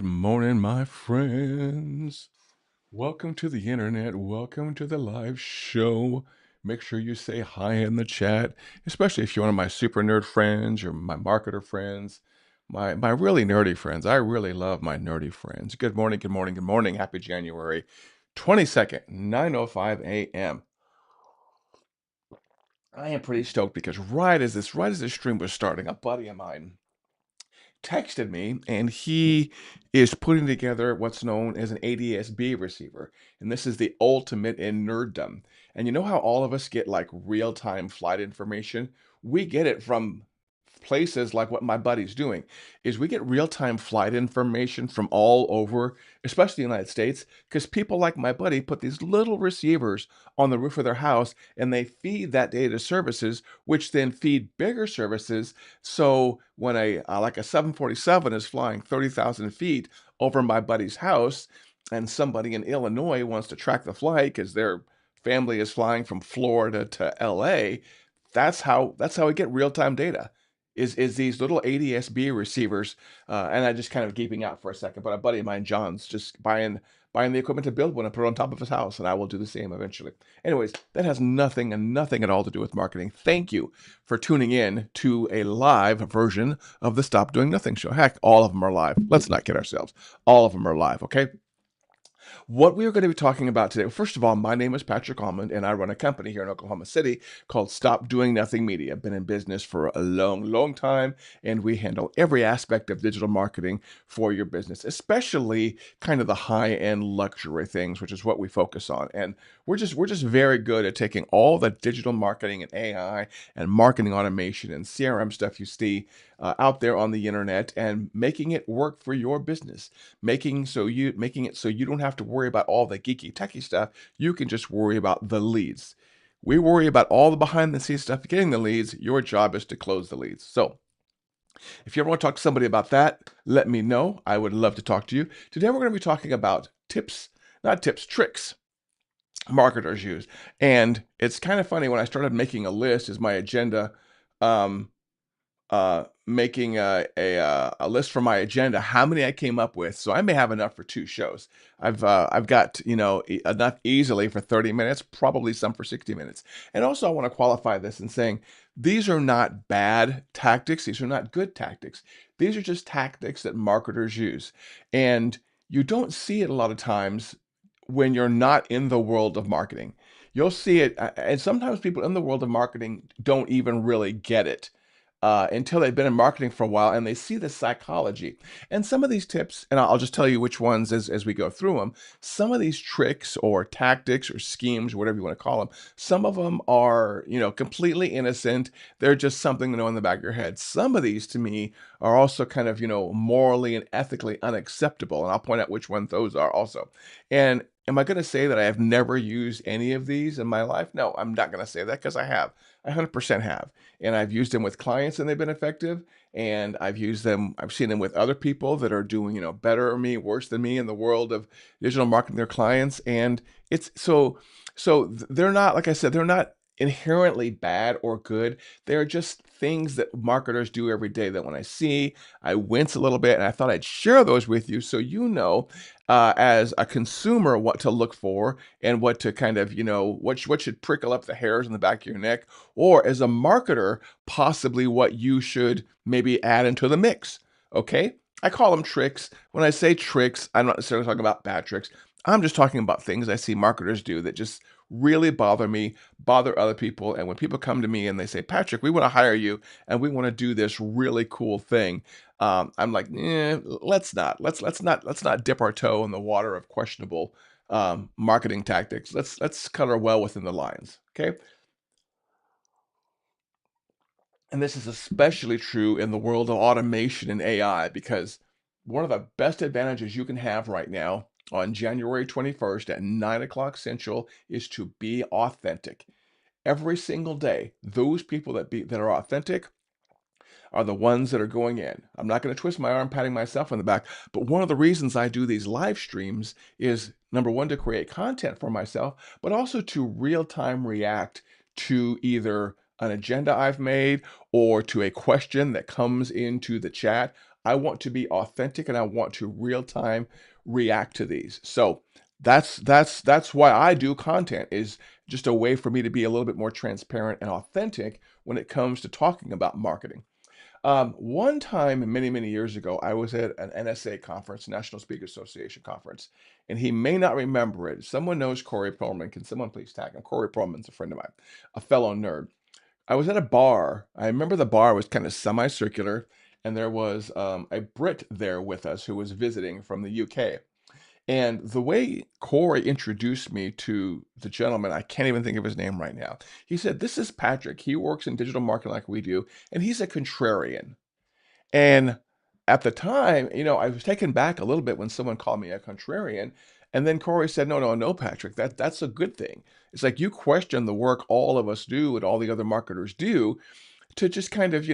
morning, my friends. Welcome to the internet. Welcome to the live show. Make sure you say hi in the chat, especially if you're one of my super nerd friends or my marketer friends, my really nerdy friends. I really love my nerdy friends. Good morning, good morning, good morning. Happy January 22nd, 9:05 a.m. I am pretty stoked because right as this stream was starting, a buddy of mine texted me and he is putting together what's known as an ADS-B receiver. And this is the ultimate in nerddom. And you know how all of us get like real-time flight information? We get it from places like what my buddy's doing is we get real-time flight information from all over, especially the United States, because people like my buddy put these little receivers on the roof of their house and they feed that data to services, which then feed bigger services. So when like a 747 is flying 30,000 feet over my buddy's house and somebody in Illinois wants to track the flight because their family is flying from Florida to LA, that's how we get real-time data is these little ADS-B receivers. And I just kind of geeping out for a second, but a buddy of mine, John's, just buying the equipment to build one and put it on top of his house, and I will do the same eventually. Anyways, that has nothing at all to do with marketing. Thank you for tuning in to a live version of the Stop Doing Nothing show. Heck, all of them are live. Let's not kid ourselves. All of them are live, okay? What we are going to be talking about today, first of all, my name is Patrick Almond, and I run a company here in Oklahoma City called Stop Doing Nothing Media. I've been in business for a long, long time, and we handle every aspect of digital marketing for your business, especially kind of the high-end luxury things, which is what we focus on. And we're just very good at taking all the digital marketing and AI and marketing automation and CRM stuff you see out there on the internet and making it work for your business, making it so you don't have to worry about all the geeky techie stuff. You can just worry about the leads. We worry about all the behind the scenes stuff, getting the leads. Your job is to close the leads. So if you ever want to talk to somebody about that, let me know. I would love to talk to you. Today we're going to be talking about tricks marketers use. And it's kind of funny when I started making a list as my agenda, um, making a list for my agenda, how many I came up with. So I may have enough for 2 shows. I've got, enough easily for 30 minutes, probably some for 60 minutes. And also I want to qualify this in saying these are not bad tactics. These are not good tactics. These are just tactics that marketers use. And you don't see it a lot of times when you're not in the world of marketing. You'll see it, and sometimes people in the world of marketing don't even really get it until they've been in marketing for a while and they see the psychology. And some of these tips, and I'll just tell you which ones as we go through them, some of these tricks or tactics or schemes, whatever you want to call them, some of them are, completely innocent. They're just something to know in the back of your head. Some of these to me are also kind of, morally and ethically unacceptable. And I'll point out which ones those are also. And am I going to say that I have never used any of these in my life? No, I'm not going to say that because I have. I 100% have. And I've used them with clients and they've been effective. And I've seen them with other people that are doing, better than me, worse than me in the world of digital marketing their clients. And it's they're not, like I said, they're not inherently bad or good. They're just things that marketers do every day that when I see, I wince a little bit. And I thought I'd share those with you so as a consumer what to look for and what to kind of, what should prickle up the hairs on the back of your neck, or as a marketer, possibly what you should maybe add into the mix. Okay? I call them tricks. When I say tricks, I'm not necessarily talking about bad tricks. I'm just talking about things I see marketers do that just really bother me, bother other people. And when people come to me and they say, Patrick, we want to hire you and we want to do this really cool thing. I'm like, let's not dip our toe in the water of questionable marketing tactics. Let's cut our well within the lines. Okay. And this is especially true in the world of automation and AI because one of the best advantages you can have right now on January 21st at 9 o'clock Central is to be authentic. Every single day, those people that are authentic are the ones that are going in. I'm not going to twist my arm patting myself on the back, but one of the reasons I do these live streams is number one, to create content for myself, but also to real time react to either an agenda I've made or to a question that comes into the chat. I want to be authentic and I want to real time react to these. So that's why I do content, is just a way for me to be a little bit more transparent and authentic when it comes to talking about marketing. One time many, many years ago, I was at an NSA conference, National Speaker Association conference, and he may not remember it. If someone knows Corey Perlman, can someone please tag him? Corey Perlman's a friend of mine, a fellow nerd. I was at a bar. I remember the bar was kind of semicircular, and there was a Brit there with us who was visiting from the UK. And the way Corey introduced me to the gentleman, I can't even think of his name right now. He said, "This is Patrick. He works in digital marketing like we do, and he's a contrarian." And at the time, I was taken back a little bit when someone called me a contrarian. And then Corey said, "No, no, no, Patrick, that's a good thing. It's like you question the work all of us do and all the other marketers do to just kind of,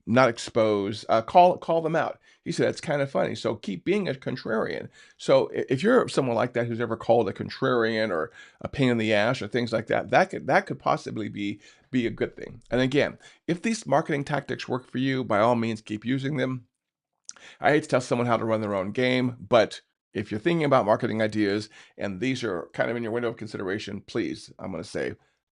not expose, call them out." He said, "It's kind of funny. So keep being a contrarian." So if you're someone like that who's ever called a contrarian or a pain in the ass or things like that, that could possibly be a good thing. And again, if these marketing tactics work for you, by all means, keep using them. I hate to tell someone how to run their own game, but if you're thinking about marketing ideas and these are kind of in your window of consideration, please, I'm going to say,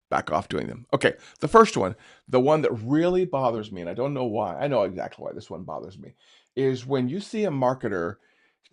back off doing them. Okay, the first one, the one that really bothers me, and I don't know why, I know exactly why this one bothers me, is when you see a marketer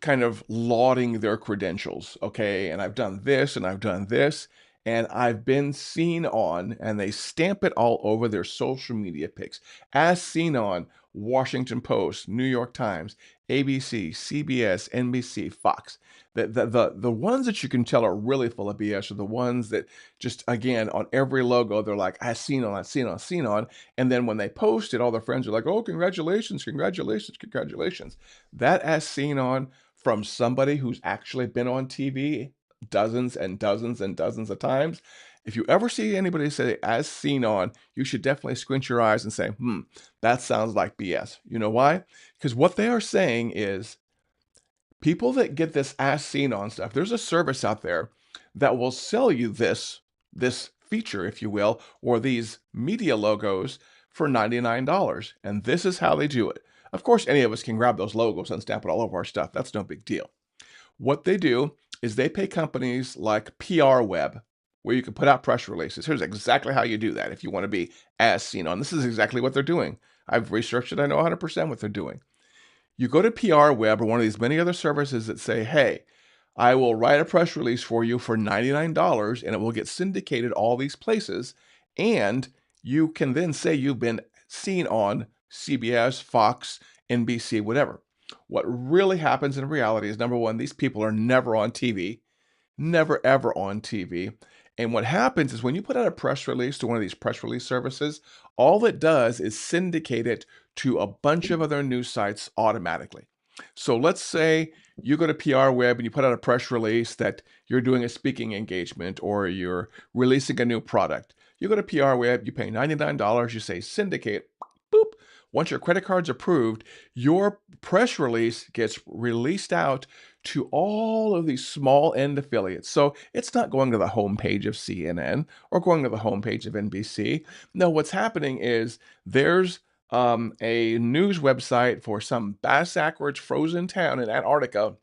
kind of lauding their credentials. Okay, and I've done this and I've done this, and I've been seen on, and they stamp it all over their social media pics, as seen on Washington Post, New York Times, ABC, CBS, NBC, Fox. The ones that you can tell are really full of BS are the ones that just, again, on every logo, they're like, "I seen on, I seen on, seen on." And then when they post it, all their friends are like, "Oh, congratulations, congratulations, congratulations." That as seen on from somebody who's actually been on TV dozens and dozens and dozens of times. If you ever see anybody say "as seen on," you should definitely squint your eyes and say, that sounds like BS. You know why? Because what they are saying is people that get this "as seen on" stuff, there's a service out there that will sell you this feature, if you will, or these media logos for $99. And this is how they do it. Of course, any of us can grab those logos and stamp it all over our stuff. That's no big deal. What they do is they pay companies like PR Web, where you can put out press releases. Here's exactly how you do that if you want to be as seen on. This is exactly what they're doing. I've researched it. I know 100% what they're doing. You go to PR Web or one of these many other services that say, "Hey, I will write a press release for you for $99 and it will get syndicated all these places." And you can then say you've been seen on CBS, Fox, NBC, whatever. What really happens in reality is, number one, these people are never on TV, never ever on TV. And what happens is when you put out a press release to one of these press release services, all it does is syndicate it to a bunch of other news sites automatically. So let's say you go to PR Web and you put out a press release that you're doing a speaking engagement or you're releasing a new product. You go to PR Web, you pay $99, you say syndicate, boop. Once your credit card's approved, your press release gets released out to all of these small end affiliates. So it's not going to the homepage of CNN or going to the homepage of NBC. No, what's happening is there's a news website for some bass-ackwards frozen town in Antarctica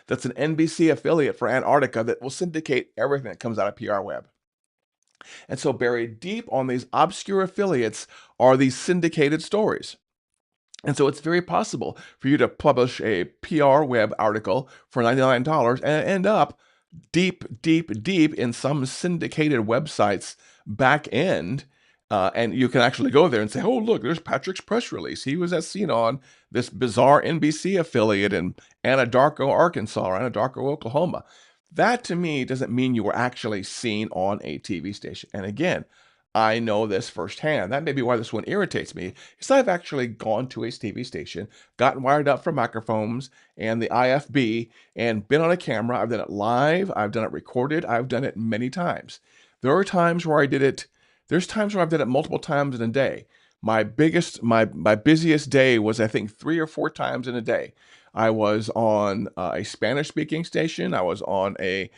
that's an NBC affiliate for Antarctica that will syndicate everything that comes out of PR Web. And so buried deep on these obscure affiliates are these syndicated stories. And so it's very possible for you to publish a PR Web article for $99 and end up deep, deep, deep in some syndicated website's back end. And you can actually go there and say, "Oh, look, there's Patrick's press release. He was as seen on this bizarre NBC affiliate in Anadarko, Arkansas, or Anadarko, Oklahoma." That to me doesn't mean you were actually seen on a TV station. And again, I know this firsthand. That may be why this one irritates me, because I've actually gone to a TV station, gotten wired up for microphones and the IFB, and been on a camera. I've done it live. I've done it recorded. I've done it many times. There are times where I did it. There's times where I've done it multiple times in a day. My busiest day was, I think, 3 or 4 times in a day. I was on a Spanish-speaking station. I was on a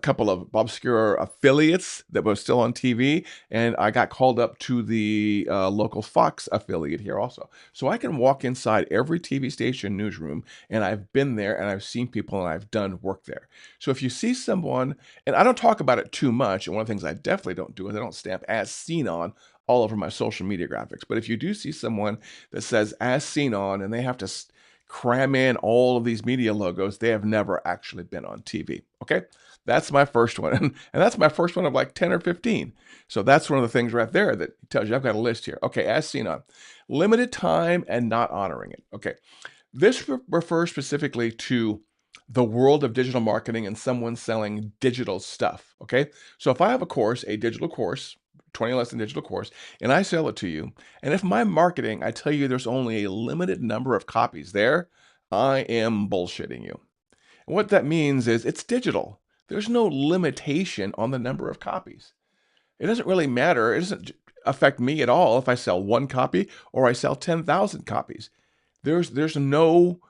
couple of obscure affiliates that were still on TV, and I got called up to the local Fox affiliate here also. So I can walk inside every TV station newsroom, and I've been there, and I've seen people, and I've done work there. So if you see someone, and I don't talk about it too much, and one of the things I definitely don't do is I don't stamp "as seen on" all over my social media graphics. But if you do see someone that says "as seen on" and they have to cram in all of these media logos, they have never actually been on TV. Okay, that's my first one, and that's my first one of like 10 or 15. So that's one of the things right there that tells you I've got a list here. Okay, as seen on, limited time and not honoring it. Okay, this refers specifically to the world of digital marketing and someone selling digital stuff. Okay, so if I have a course, a digital course, 20 lesson digital course, and I sell it to you, and if my marketing, I tell you there's only a limited number of copies there, I am bullshitting you. And what that means is it's digital. There's no limitation on the number of copies. It doesn't really matter. It doesn't affect me at all if I sell one copy or I sell 10,000 copies. There's no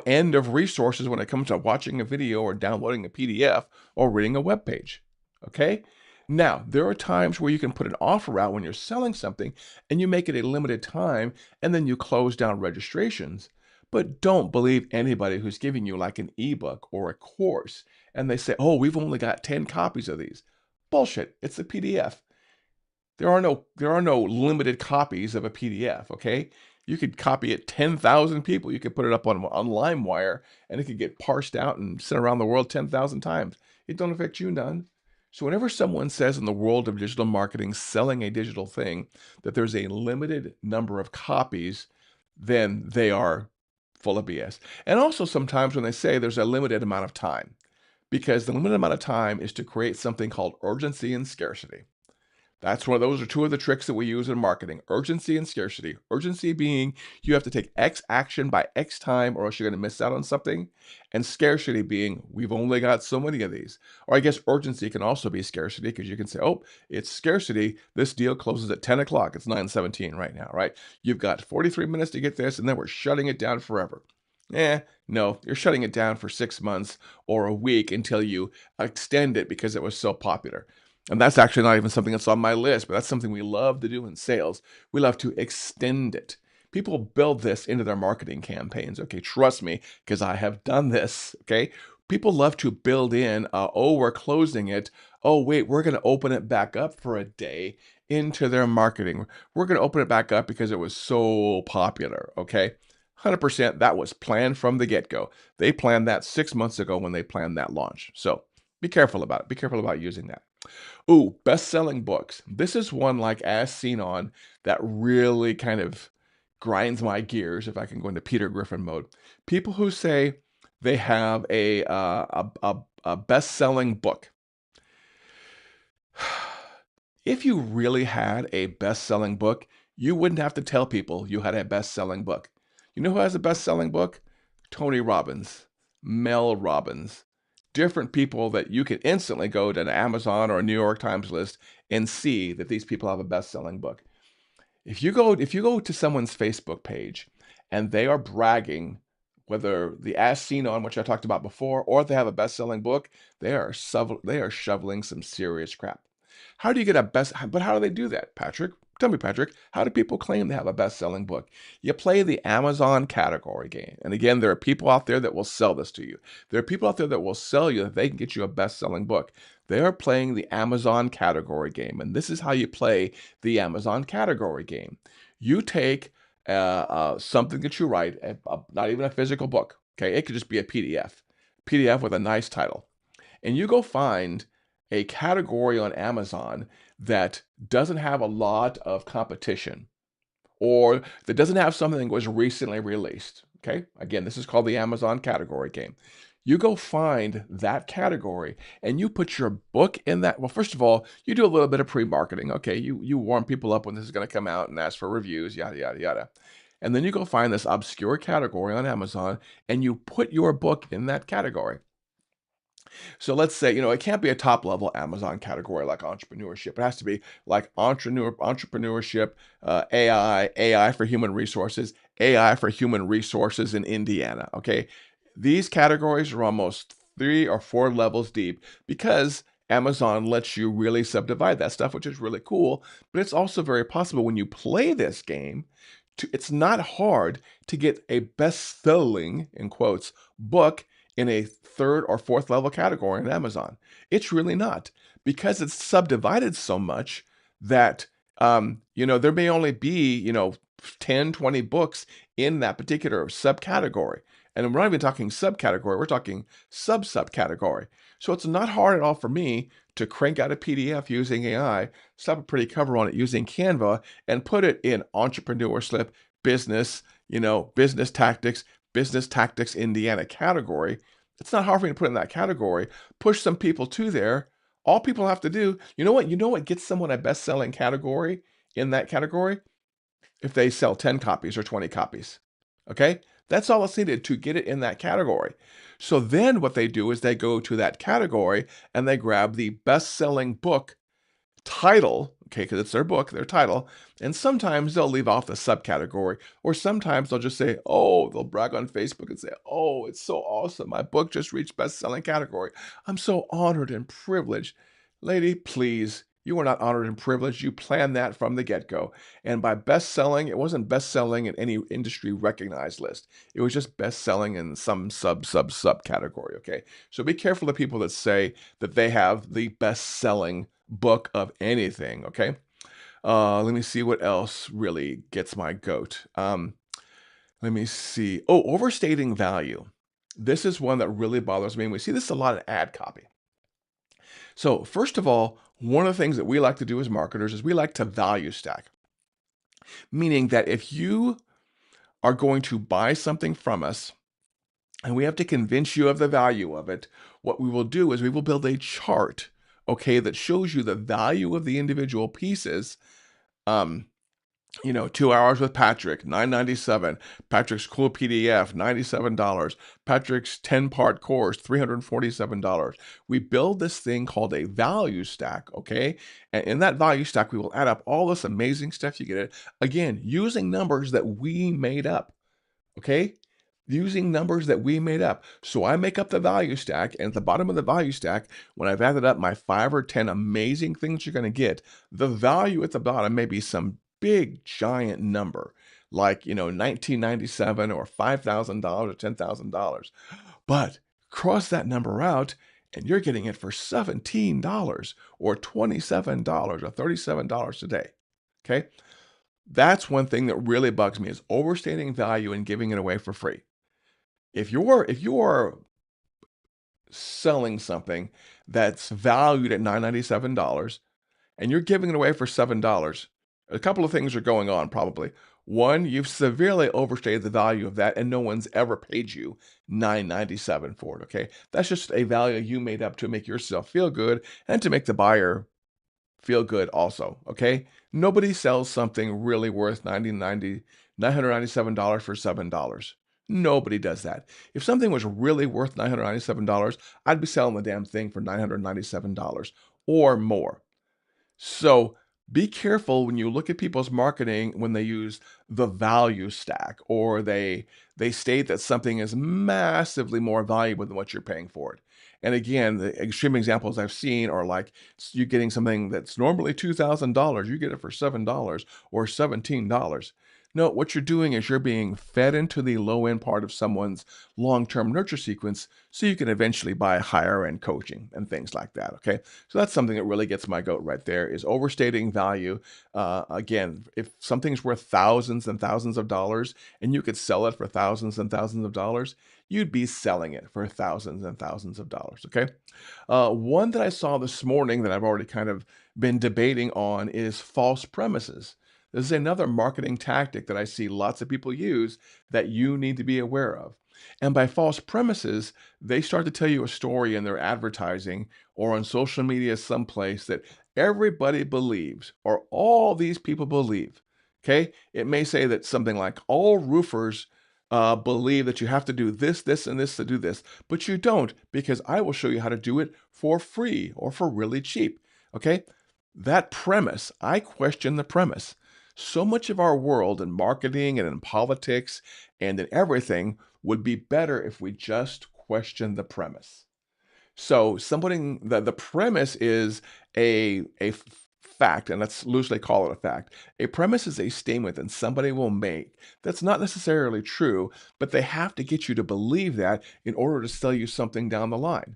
end of resources when it comes to watching a video or downloading a PDF or reading a web page. Okay? Now, there are times where you can put an offer out when you're selling something and you make it a limited time and then you close down registrations. But don't believe anybody who's giving you like an ebook or a course and they say, "Oh, we've only got 10 copies of these." Bullshit. It's a PDF. There are no limited copies of a PDF, okay? You could copy it 10,000 people. You could put it up on LimeWire and it could get parsed out and sent around the world 10,000 times. It don't affect you none. So whenever someone says in the world of digital marketing, selling a digital thing, that there's a limited number of copies, then they are full of BS. And also sometimes when they say there's a limited amount of time, because the limited amount of time is to create something called urgency and scarcity. Those are two of the tricks that we use in marketing: urgency and scarcity. Urgency being you have to take X action by X time or else you're going to miss out on something. And scarcity being we've only got so many of these. Or I guess urgency can also be scarcity because you can say, oh, it's scarcity. This deal closes at 10 o'clock. It's 9:17 right now, right? You've got 43 minutes to get this and then we're shutting it down forever. No, you're shutting it down for 6 months or a week until you extend it because it was so popular. And that's actually not even something that's on my list, but that's something we love to do in sales. We love to extend it. People build this into their marketing campaigns. Okay, trust me, because I have done this. Okay, people love to build in, oh, we're closing it. Oh, wait, we're going to open it back up for a day into their marketing. We're going to open it back up because it was so popular. Okay, 100% that was planned from the get-go. They planned that 6 months ago when they planned that launch. So be careful about it. Be careful about using that. Ooh, best-selling books. This is one like As Seen On that really kind of grinds my gears if I can go into Peter Griffin mode. People who say they have a best-selling book. If you really had a best-selling book, you wouldn't have to tell people you had a best-selling book. You know who has a best-selling book? Tony Robbins, Mel Robbins, different people that you can instantly go to an Amazon or a New York Times list and see that these people have a best-selling book. If you go to someone's Facebook page and they are bragging, whether the As Seen On, which I talked about before, or they have a best-selling book, they are shoveling some serious crap. How do you get but how do they do that, Patrick? Tell me, Patrick, how do people claim they have a best-selling book? You play the Amazon category game. And again, there are people out there that will sell this to you. There are people out there that will sell you that they can get you a best-selling book. They are playing the Amazon category game. And this is how you play the Amazon category game. You take something that you write, not even a physical book. Okay, it could just be a PDF with a nice title. And you go find a category on Amazon that doesn't have a lot of competition or that doesn't have something that was recently released. Okay, again, this is called the Amazon category game. You go find that category and you put your book in that. Well, first of all, you do a little bit of pre-marketing. Okay, you warm people up when this is going to come out and ask for reviews, yada, yada, yada. And then you go find this obscure category on Amazon and you put your book in that category. So let's say, it can't be a top level Amazon category like entrepreneurship. It has to be like entrepreneurship, AI for human resources, AI for human resources in Indiana. Okay. These categories are almost 3 or 4 levels deep because Amazon lets you really subdivide that stuff, which is really cool. But it's also very possible when you play this game, it's not hard to get a best-selling, in quotes, book in a third or fourth level category in Amazon. It's really not because it's subdivided so much that there may only be 10, 20 books in that particular subcategory. And we're not even talking subcategory, we're talking sub-subcategory. So it's not hard at all for me to crank out a PDF using AI, slap a pretty cover on it using Canva, and put it in Entrepreneur Slip, Business, Business Tactics Indiana category. It's not hard for me to put in that category, push some people to there. All people have to do, you know what gets someone a best-selling category in that category? If they sell 10 copies or 20 copies. Okay? That's all it's needed to get it in that category. So then what they do is they go to that category and they grab the best-selling book title, okay, because it's their book, their title, and sometimes they'll leave off the subcategory, or sometimes they'll just say, oh, they'll brag on Facebook and say, oh, it's so awesome. My book just reached best-selling category. I'm so honored and privileged. Lady, please, you are not honored and privileged. You planned that from the get-go. And by best-selling, it wasn't best-selling in any industry recognized list. It was just best-selling in some subcategory, okay? So be careful of people that say that they have the best-selling book of anything, okay? Let me see what else really gets my goat. Let me see. Oh, overstating value. This is one that really bothers me, and we see this a lot in ad copy. So first of all, one of the things that we like to do as marketers is we like to value stack, meaning that if you are going to buy something from us and we have to convince you of the value of it, what we will do is we will build a chart, okay, that shows you the value of the individual pieces. 2 hours with Patrick, $9.97. Patrick's cool PDF, $97. Patrick's 10-part course, $347. We build this thing called a value stack, okay? And in that value stack, we will add up all this amazing stuff you get it. Again, using numbers that we made up, okay? Using numbers that we made up. So I make up the value stack, and at the bottom of the value stack, when I've added up my 5 or 10 amazing things you're going to get, the value at the bottom may be some big giant number, like 1997 or $5,000 or $10,000. But cross that number out, and you're getting it for $17 or $27 or $37 today. Okay? That's one thing that really bugs me is overstating value and giving it away for free. If you're selling something that's valued at $997 and you're giving it away for $7, a couple of things are going on probably. One, you've severely overstated the value of that and no one's ever paid you $9.97 for it, okay? That's just a value you made up to make yourself feel good and to make the buyer feel good also, okay? Nobody sells something really worth $997 for $7. Nobody does that. If something was really worth $997, I'd be selling the damn thing for $997 or more. So be careful when you look at people's marketing when they use the value stack or they state that something is massively more valuable than what you're paying for it. And again, the extreme examples I've seen are like you getting something that's normally $2,000, you get it for $7 or $17. No, what you're doing is you're being fed into the low end part of someone's long-term nurture sequence so you can eventually buy higher end coaching and things like that. Okay. So that's something that really gets my goat right there is overstating value. Again, if something's worth thousands and thousands of dollars and you could sell it for thousands and thousands of dollars, you'd be selling it for thousands and thousands of dollars. Okay. One that I saw this morning that I've already kind of been debating on is false premises. This is another marketing tactic that I see lots of people use that you need to be aware of. And by false premises, they start to tell you a story in their advertising or on social media someplace that everybody believes or all these people believe. Okay? It may say that something like all roofers believe that you have to do this, this, and this to do this, but you don't because I will show you how to do it for free or for really cheap. Okay? That premise, I question the premise. So much of our world in marketing and in politics and in everything would be better if we just questioned the premise. So somebody the premise is a fact, and let's loosely call it a fact. A premise is a statement that somebody will make that's not necessarily true, but they have to get you to believe that in order to sell you something down the line.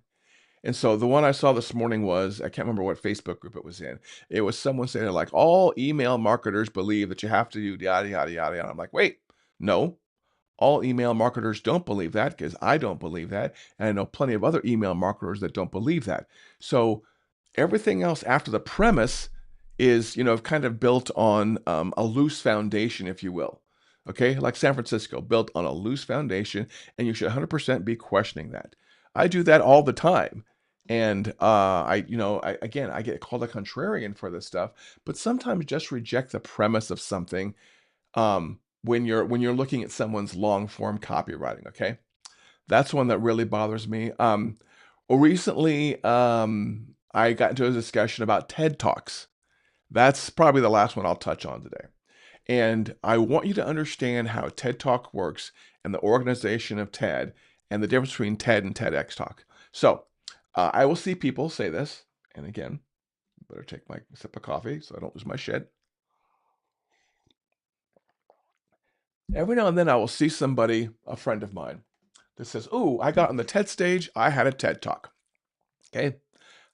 And so the one I saw this morning was, I can't remember what Facebook group it was in. It was someone saying like all email marketers believe that you have to do yada yada yada. And I'm like, wait, no, all email marketers don't believe that because I don't believe that. And I know plenty of other email marketers that don't believe that. So everything else after the premise is, kind of built on a loose foundation, if you will. Okay, like San Francisco, built on a loose foundation, and you should 100% be questioning that. I do that all the time. And again, I get called a contrarian for this stuff, but sometimes just reject the premise of something when you're looking at someone's long form copywriting. Okay, that's one that really bothers me. Well, recently, I got into a discussion about TED Talks. That's probably the last one I'll touch on today. And I want you to understand how TED Talk works and the organization of TED and the difference between TED and TEDx Talk. So I will see people say this, and again, better take my sip of coffee so I don't lose my shit. Every now and then I will see somebody, a friend of mine, that says, "Ooh, I got on the TED stage, I had a TED Talk." Okay.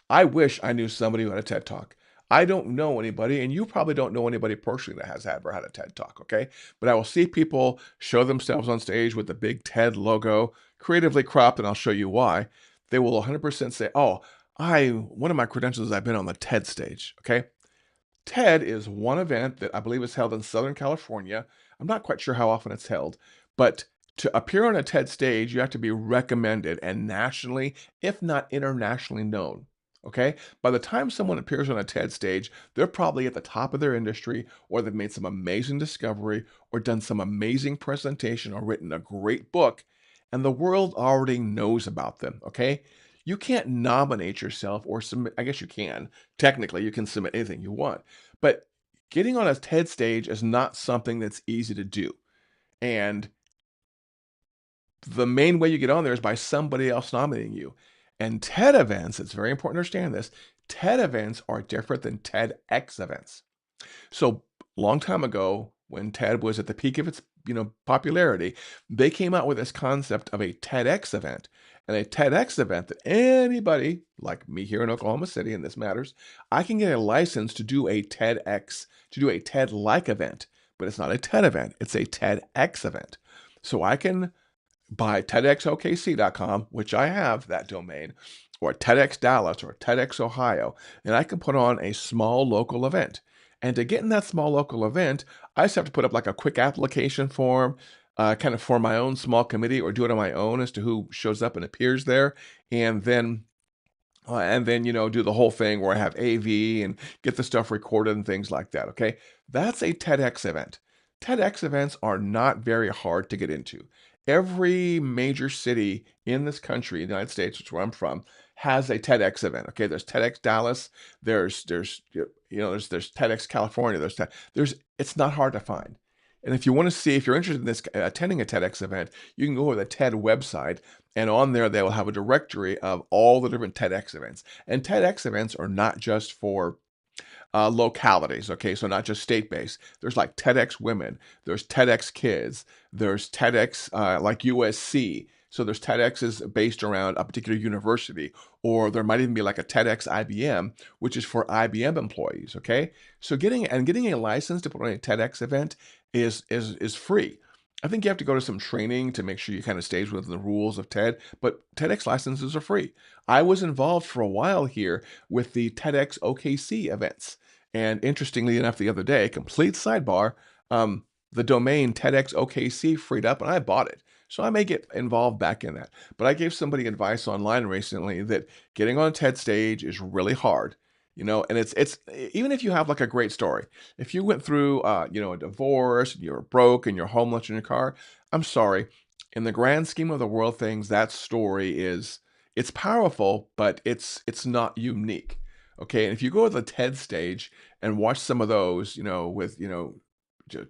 I wish I knew somebody who had a TED Talk. I don't know anybody, and you probably don't know anybody personally that has ever had a TED Talk, okay? But I will see people show themselves on stage with the big TED logo, creatively cropped, and I'll show you why. They will 100% say, "Oh, one of my credentials is I've been on the TED stage," okay? TED is one event that I believe is held in Southern California. I'm not quite sure how often it's held, but to appear on a TED stage, you have to be recommended and nationally, if not internationally known. Okay. By the time someone appears on a TED stage, they're probably at the top of their industry, or they've made some amazing discovery, or done some amazing presentation, or written a great book, and the world already knows about them. Okay. You can't nominate yourself or submit. I guess you can. Technically, you can submit anything you want. But getting on a TED stage is not something that's easy to do. And the main way you get on there is by somebody else nominating you. And TED events, it's very important to understand this. TED events are different than TEDx events. So long time ago, when TED was at the peak of its popularity, they came out with this concept of a TEDx event. And a TEDx event that anybody like me here in Oklahoma City, and this matters, I can get a license to do a TEDx, to do a TED-like event, but it's not a TED event, it's a TEDx event. So I can buy TEDxOKC.com, which I have that domain, or TEDx Dallas or TEDx Ohio, and I can put on a small local event. And to get in that small local event, I just have to put up like a quick application form, kind of for my own small committee, or do it on my own as to who shows up and appears there, and then do the whole thing where I have AV and get the stuff recorded and things like that. Okay, that's a TEDx event. TEDx events are not very hard to get into. Every major city in this country, the United States, which is where I'm from, has a TEDx event. Okay, there's TEDx Dallas, there's TEDx California, there's it's not hard to find. And if you want to see, if you're interested in this, attending a TEDx event, you can go to the TED website, and on there they will have a directory of all the different TEDx events. And TEDx events are not just for localities. Okay, so not just state-based. There's like TEDx Women, there's TEDx Kids, there's TEDx like USC. So there's TEDx's based around a particular university, or there might even be like a TEDx IBM, which is for IBM employees. Okay, so getting a license to put on a TEDx event is free. I think you have to go to some training to make sure you kind of stays within the rules of TED, but TEDx licenses are free. I was involved for a while here with the TEDx OKC events. And interestingly enough, the other day, complete sidebar, the domain TEDx OKC freed up and I bought it. So I may get involved back in that. But I gave somebody advice online recently that getting on a TED stage is really hard. And it's even if you have like a great story, if you went through a divorce, and you're broke and you're homeless in your car, I'm sorry. In the grand scheme of the world things, that story it's powerful, but it's not unique. Okay. And if you go to the TED stage and watch some of those, with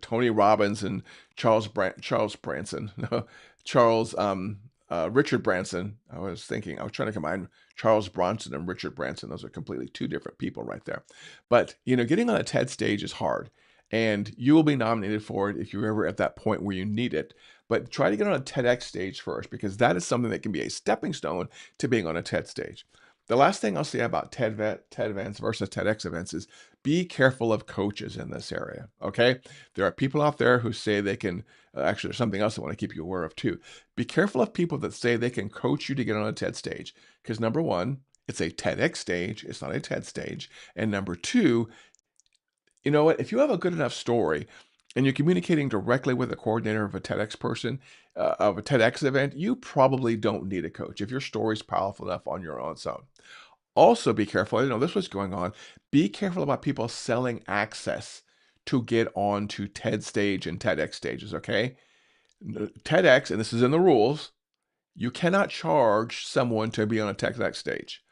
Tony Robbins and Charles Branson, no, Charles Richard Branson. I was trying to combine Charles Bronson and Richard Branson. Those are completely two different people right there. But getting on a TED stage is hard, and you will be nominated for it if you're ever at that point where you need it. But try to get on a TEDx stage first, because that is something that can be a stepping stone to being on a TED stage. The last thing I'll say about TED events versus TEDx events is be careful of coaches in this area, okay? There are people out there who say they can, actually, there's something else I want to keep you aware of too. Be careful of people that say they can coach you to get on a TED stage, because number one, it's a TEDx stage, it's not a TED stage. And number two, you know what? If you have a good enough story and you're communicating directly with the coordinator of a TEDx person, of a TEDx event, you probably don't need a coach if your story's powerful enough on your own. Also, be careful. I didn't know this was going on. Be careful about people selling access to get onto TED stage and TEDx stages, okay? TEDx, and this is in the rules, you cannot charge someone to be on a TEDx stage.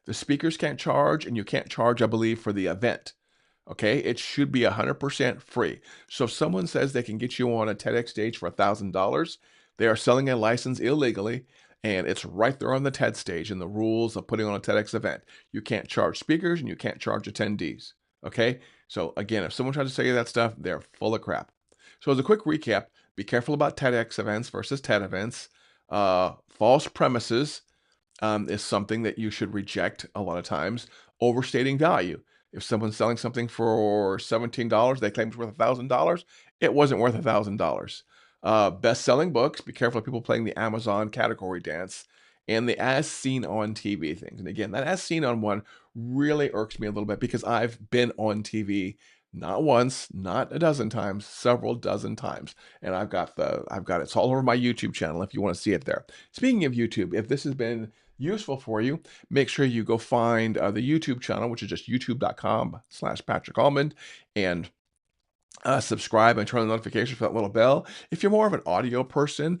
The speakers can't charge, and you can't charge, I believe, for the event. Okay, it should be 100% free. So if someone says they can get you on a TEDx stage for $1,000, they are selling a license illegally, and it's right there on the TED stage in the rules of putting on a TEDx event. You can't charge speakers and you can't charge attendees. Okay, so again, if someone tries to sell you that stuff, they're full of crap. So as a quick recap, be careful about TEDx events versus TED events. False premises is something that you should reject a lot of times. Overstating value. If someone's selling something for $17, they claim it's worth $1,000. It wasn't worth $1,000. Best-selling books. Be careful of people playing the Amazon category dance and the as seen on TV things. And again, that as seen on one really irks me a little bit, because I've been on TV not once, not a dozen times, several dozen times, and I've got it's all over my YouTube channel if you want to see it there. Speaking of YouTube, if this has been useful for you, make sure you go find the YouTube channel, which is just youtube.com/Patrick Almond, and subscribe and turn on the notifications for that little bell. If you're more of an audio person,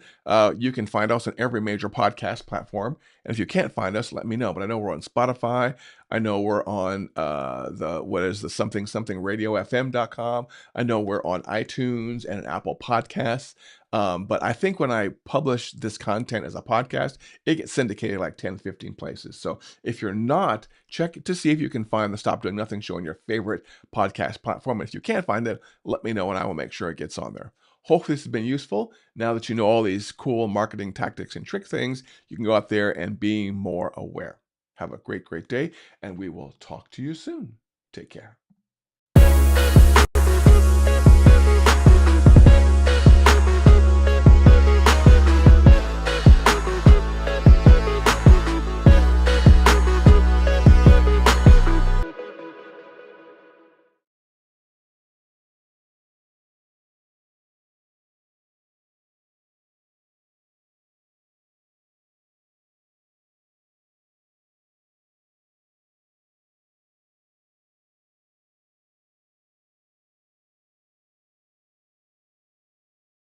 you can find us on every major podcast platform. And if you can't find us, let me know. But I know we're on Spotify. I know we're on the something radiofm.com. I know we're on iTunes and Apple Podcasts. But I think when I publish this content as a podcast, it gets syndicated like 10, 15 places. So if you're not, check to see if you can find the Stop Doing Nothing show on your favorite podcast platform. And if you can't find it, let me know and I will make sure it gets on there. Hopefully this has been useful. Now that you know all these cool marketing tactics and trick things, you can go out there and be more aware. Have a great, great day, and we will talk to you soon. Take care.